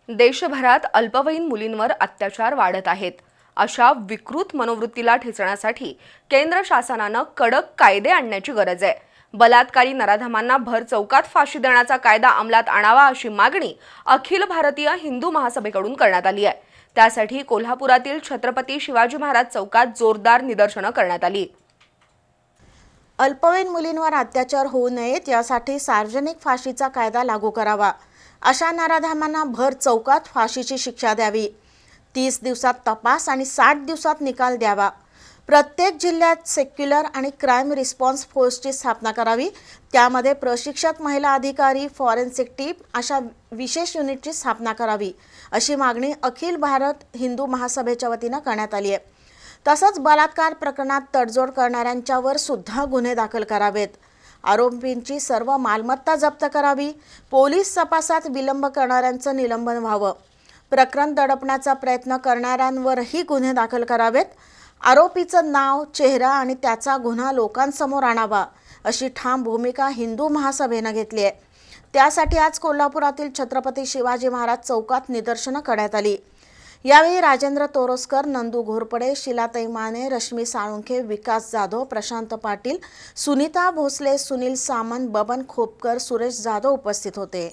देशभरात अल्पवयीन मुलींवर अत्याचार वाढत आहेत। अशा विकृत मनोवृत्तीला ठेचण्यासाठी केंद्र शासनानं कडक कायदे आणण्याची गरज आहे। बलात्कारी नराधमांना भर चौकात फाशी देण्याचा कायदा अंमलात आणावा अशी मागणी अखिल भारतीय हिंदू महासभेकडून करण्यात आली आहे। त्यासाठी कोल्हापुरातील छत्रपती शिवाजी महाराज चौकात जोरदार निदर्शनं करण्यात आली। अल्पवयीन मुलींवर अत्याचार होऊ नयेत यासाठी सार्वजनिक फाशीचा कायदा लागू करावा। अशा नराधमांना भर चौकात फाशीची शिक्षा द्यावी। 30 दिवसात तपास आणि 60 दिवसात निकाल द्यावा। प्रत्येक जिल्ह्यात सेक्युलर आणि क्राइम रिस्पॉन्स फोर्सची स्थापना करावी। त्यामध्ये प्रशिक्षक महिला अधिकारी, फॉरेन्सिक टीम अशा विशेष युनिटची स्थापना करावी अशी मागणी अखिल भारत हिंदू महासभेच्या वतीने करण्यात आली आहे। तसंच बलात्कार प्रकरणात तडजोड करणाऱ्यांच्यावर सुद्धा गुन्हे दाखल करावेत। आरोपींची सर्व मालमत्ता जप्त करावी। पोलीस तपासात विलंब करणाऱ्यांचं निलंबन व्हावं। प्रकरण दडपण्याचा प्रयत्न करणाऱ्यांवरही गुन्हे दाखल करावेत। आरोपीचं नाव, चेहरा आणि त्याचा गुन्हा लोकांसमोर आणावा अशी ठाम भूमिका हिंदू महासभेनं घेतली आहे। त्यासाठी आज कोल्हापुरातील छत्रपती शिवाजी महाराज चौकात निदर्शनं करण्यात आली। यावेळी राजेंद्र तोरसकर, नंदू घोरपडे, शिलाताई माने, रश्मी साळुंखे, विकास जाधव, प्रशांत पाटील, सुनीता भोसले, सुनील सामंत, बबन खोपकर, सुरेश जाधव उपस्थित होते।